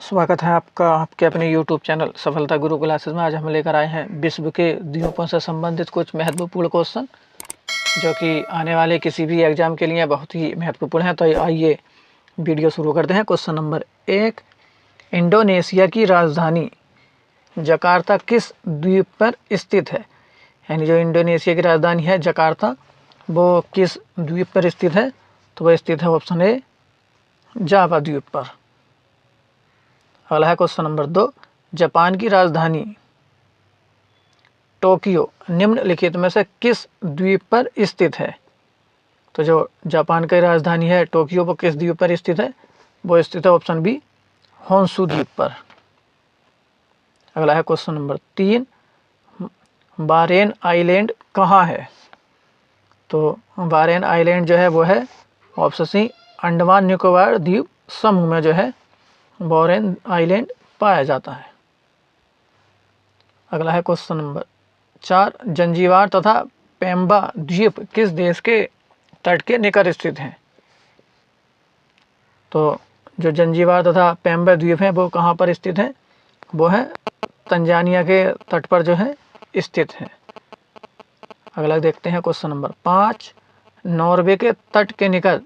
स्वागत है आपका आपके अपने YouTube चैनल सफलता गुरु क्लासेस में। आज हम लेकर आए हैं विश्व के द्वीपों से संबंधित कुछ महत्वपूर्ण क्वेश्चन जो कि आने वाले किसी भी एग्जाम के लिए बहुत ही महत्वपूर्ण है। तो आइए वीडियो शुरू करते हैं। क्वेश्चन नंबर 1, इंडोनेशिया की राजधानी जकार्ता किस द्वीप पर स्थित है? यानी जो इंडोनेशिया की राजधानी है जकार्ता, वो किस द्वीप पर स्थित है? तो वह स्थित है ऑप्शन ए, जावा द्वीप पर। अगला है क्वेश्चन नंबर 2, जापान की राजधानी टोक्यो निम्नलिखित में से किस द्वीप पर स्थित है? तो जो जापान की राजधानी है टोक्यो वो किस द्वीप पर स्थित है? वो स्थित है ऑप्शन बी, होन्शु द्वीप पर। अगला है क्वेश्चन नंबर 3, बारेन आइलैंड कहाँ है? तो बारेन आइलैंड जो है वो है ऑप्शन सी, अंडमान निकोबार द्वीप समूह में जो है बारेन आइलैंड पाया जाता है। अगला है क्वेश्चन नंबर 4, जंजीबार तथा पेम्बा द्वीप किस देश के तट के निकट स्थित हैं? तो जो जंजीबार तथा पेम्बा द्वीप हैं वो कहाँ पर स्थित हैं? वो है तंजानिया के तट पर जो है स्थित है। अगला देखते हैं क्वेश्चन नंबर 5, नॉर्वे के तट के निकट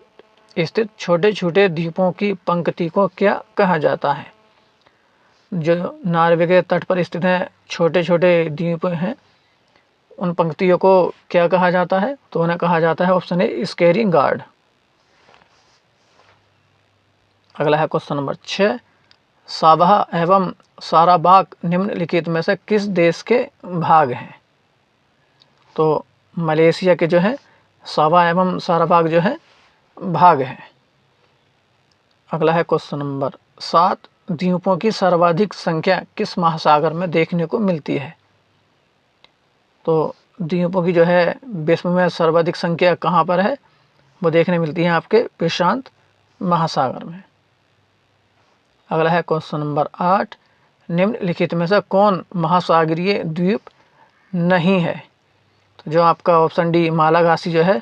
स्थित छोटे छोटे द्वीपों की पंक्ति को क्या कहा जाता है? जो नॉर्वे के तट पर स्थित हैं छोटे छोटे द्वीप हैं, उन पंक्तियों को क्या कहा जाता है? तो उन्हें कहा जाता है ऑप्शन ए, स्केरिंग गार्ड। अगला है क्वेश्चन नंबर 6, साबाह एवं साराबाक निम्नलिखित में से किस देश के भाग हैं? तो मलेशिया के जो है साबाह एवं साराबाक जो है भाग है। अगला है क्वेश्चन नंबर 7, द्वीपों की सर्वाधिक संख्या किस महासागर में देखने को मिलती है? तो द्वीपों की जो है विश्व में सर्वाधिक संख्या कहाँ पर है? वो देखने मिलती है आपके प्रशांत महासागर में। अगला है क्वेश्चन नंबर 8, निम्नलिखित में से कौन महासागरीय द्वीप नहीं है? तो जो आपका ऑप्शन डी, मालागासी जो है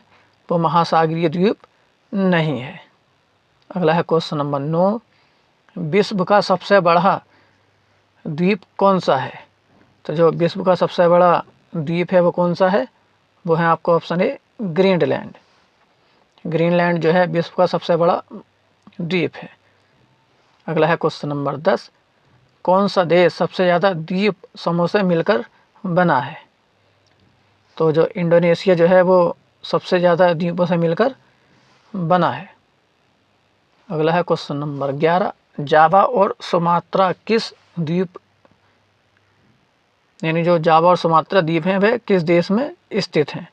वो महासागरीय द्वीप नहीं है। अगला है क्वेश्चन नंबर 9, विश्व का सबसे बड़ा द्वीप कौन सा है? तो जो विश्व का सबसे बड़ा द्वीप है वो कौन सा है? वो है आपका ऑप्शन ए, ग्रीनलैंड। ग्रीनलैंड जो है विश्व का सबसे बड़ा द्वीप है। अगला है क्वेश्चन नंबर 10, कौन सा देश सबसे ज़्यादा द्वीप समूह से मिलकर बना है? तो जो इंडोनेशिया जो है वो सबसे ज़्यादा द्वीपों से मिलकर बना है। अगला है क्वेश्चन नंबर 11, जावा और सुमात्रा किस द्वीप, यानी जो जावा और सुमात्रा द्वीप हैं वे किस देश में स्थित हैं?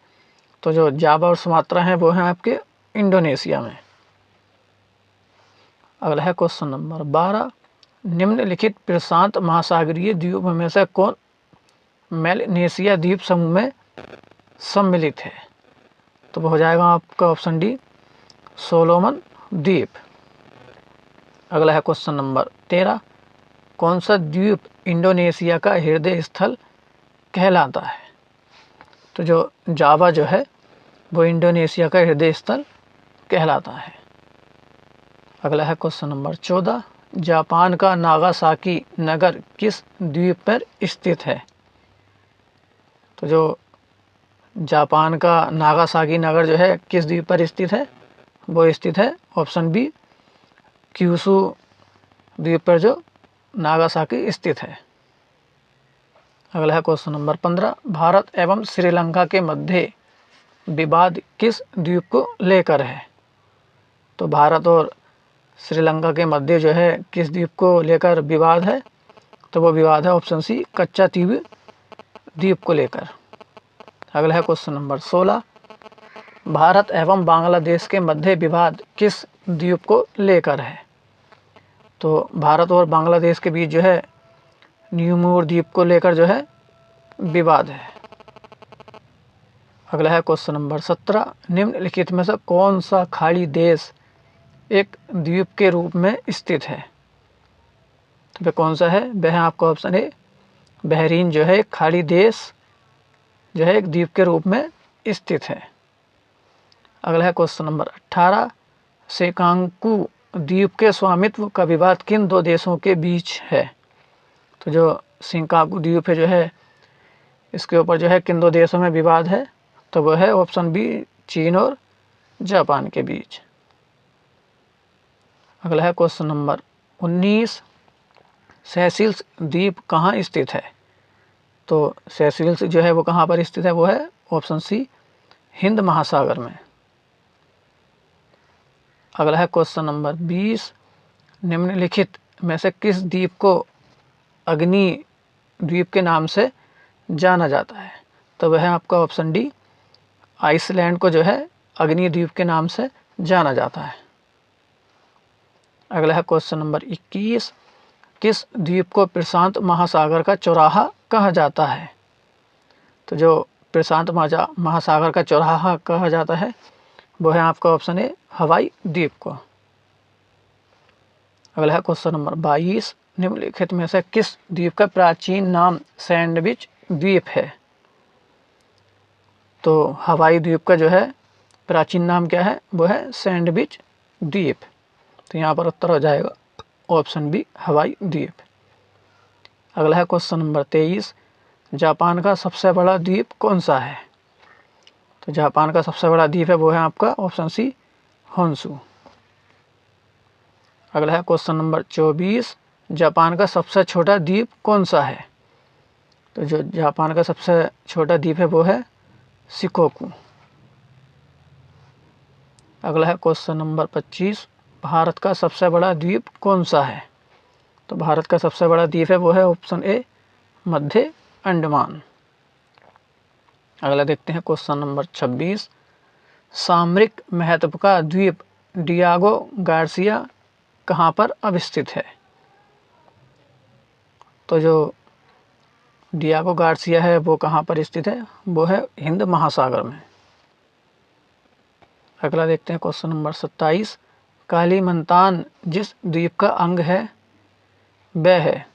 तो जो जावा और सुमात्रा हैं वो हैं आपके इंडोनेशिया में। अगला है क्वेश्चन नंबर 12, निम्नलिखित प्रशांत महासागरीय द्वीपों में से कौन मेलानेशिया द्वीप समूह में सम्मिलित है? तो वो हो जाएगा आपका ऑप्शन डी, सोलोमन द्वीप। अगला है क्वेश्चन नंबर 13, कौन सा द्वीप इंडोनेशिया का हृदय स्थल कहलाता है? तो जो जावा जो है वो इंडोनेशिया का हृदय स्थल कहलाता है। अगला है क्वेश्चन नंबर 14, जापान का नागासाकी नगर किस द्वीप पर स्थित है? तो जो जापान का नागासाकी नगर जो है किस द्वीप पर स्थित है? वो स्थित है ऑप्शन बी, क्यूशू द्वीप पर जो नागासाकी स्थित है। अगला है क्वेश्चन नंबर 15, भारत एवं श्रीलंका के मध्य विवाद किस द्वीप को लेकर है? तो भारत और श्रीलंका के मध्य जो है किस द्वीप को लेकर विवाद है? तो वो विवाद है ऑप्शन सी, कच्चातीव द्वीप को लेकर। अगला है क्वेश्चन नंबर 16, भारत एवं बांग्लादेश के मध्य विवाद किस द्वीप को लेकर है? तो भारत और बांग्लादेश के बीच जो है न्यूमोर द्वीप को लेकर जो है विवाद है। अगला है क्वेश्चन नंबर 17, निम्नलिखित में से कौन सा खाड़ी देश एक द्वीप के रूप में स्थित है? तो वह कौन सा है? वह है आपका ऑप्शन ए, बहरीन जो है एक खाड़ी देश जो है एक द्वीप के रूप में स्थित है। अगला है क्वेश्चन नंबर 18, सेकांकू द्वीप के स्वामित्व का विवाद किन दो देशों के बीच है? तो जो शिंकाकू द्वीप है जो है, इसके ऊपर जो है किन दो देशों में विवाद है? तो वो है ऑप्शन बी, चीन और जापान के बीच। अगला है क्वेश्चन नंबर 19, सेशेल्स द्वीप कहाँ स्थित है? तो सेशेल्स जो है वो कहाँ पर स्थित है? वो है ऑप्शन सी, हिंद महासागर में। अगला है क्वेश्चन नंबर 20, निम्नलिखित में से किस द्वीप को अग्नि द्वीप के नाम से जाना जाता है? तो वह है आपका ऑप्शन डी, आइसलैंड को जो है अग्नि द्वीप के नाम से जाना जाता है। अगला है क्वेश्चन नंबर 21, किस द्वीप को प्रशांत महासागर का चौराहा कहा जाता है? तो जो प्रशांत महासागर का चौराहा कहा जाता है वो है आपका ऑप्शन ए, हवाई द्वीप को। अगला है क्वेश्चन नंबर 22, निम्नलिखित में से किस द्वीप का प्राचीन नाम सैंडविच द्वीप है? तो हवाई द्वीप का जो है प्राचीन नाम क्या है? वो है सैंडविच द्वीप। तो यहाँ पर उत्तर हो जाएगा ऑप्शन बी, हवाई द्वीप। अगला है क्वेश्चन नंबर 23, जापान का सबसे बड़ा द्वीप कौन सा है? तो जापान का सबसे बड़ा द्वीप है वो है आपका ऑप्शन सी, होन्शु। अगला है क्वेश्चन नंबर 24, जापान का सबसे छोटा द्वीप कौन सा है? तो जो जापान का सबसे छोटा द्वीप है वो है शिकोकू। अगला है क्वेश्चन नंबर 25, भारत का सबसे बड़ा द्वीप कौन सा है? तो भारत का सबसे बड़ा द्वीप है वो है ऑप्शन ए, मध्य अंडमान। अगला देखते हैं क्वेश्चन नंबर 26, सामरिक महत्व का द्वीप डियागो गार्सिया कहाँ पर अवस्थित है? तो जो डियागो गार्सिया है वो कहाँ पर स्थित है? वो है हिंद महासागर में। अगला देखते हैं क्वेश्चन नंबर 27, कालीमंतान जिस द्वीप का अंग है वह है,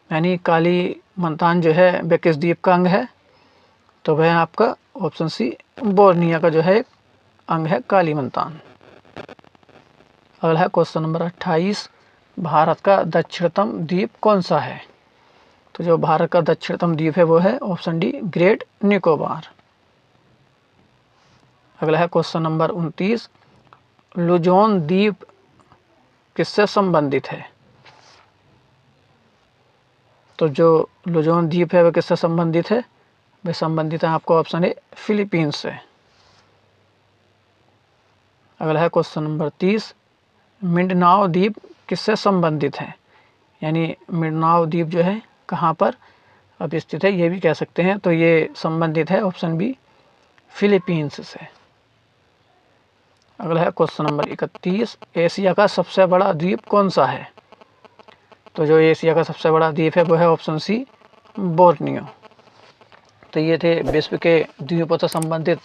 यानी कालीमंतान जो है वह किस द्वीप का अंग है? तो वह आपका ऑप्शन सी, बोर्निया का जो है एक अंग है कालीमंतान। अगला है क्वेश्चन नंबर 28, भारत का दक्षिणतम द्वीप कौन सा है? तो जो भारत का दक्षिणतम द्वीप है वो है ऑप्शन डी, ग्रेट निकोबार। अगला है क्वेश्चन नंबर 29, लुजोन द्वीप किससे संबंधित है? तो जो लुजोन द्वीप है वह किससे संबंधित है? वह संबंधित है आपको ऑप्शन ए, फिलीपींस से। अगला है क्वेश्चन नंबर 30, मिंडनाओ द्वीप किससे संबंधित है? यानी मिंडनाओ द्वीप जो है कहाँ पर अब स्थित है ये भी कह सकते हैं। तो ये संबंधित है ऑप्शन बी, फिलीपींस से। अगला है क्वेश्चन नंबर 31, एशिया का सबसे बड़ा द्वीप कौन सा है? तो जो एशिया का सबसे बड़ा द्वीप है वो है ऑप्शन सी, बोर्नियो। तो ये थे विश्व के द्वीपों से संबंधित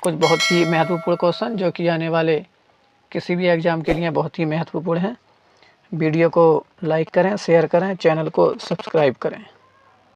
कुछ बहुत ही महत्वपूर्ण क्वेश्चन जो कि आने वाले किसी भी एग्जाम के लिए बहुत ही महत्वपूर्ण हैं। वीडियो को लाइक करें, शेयर करें, चैनल को सब्सक्राइब करें।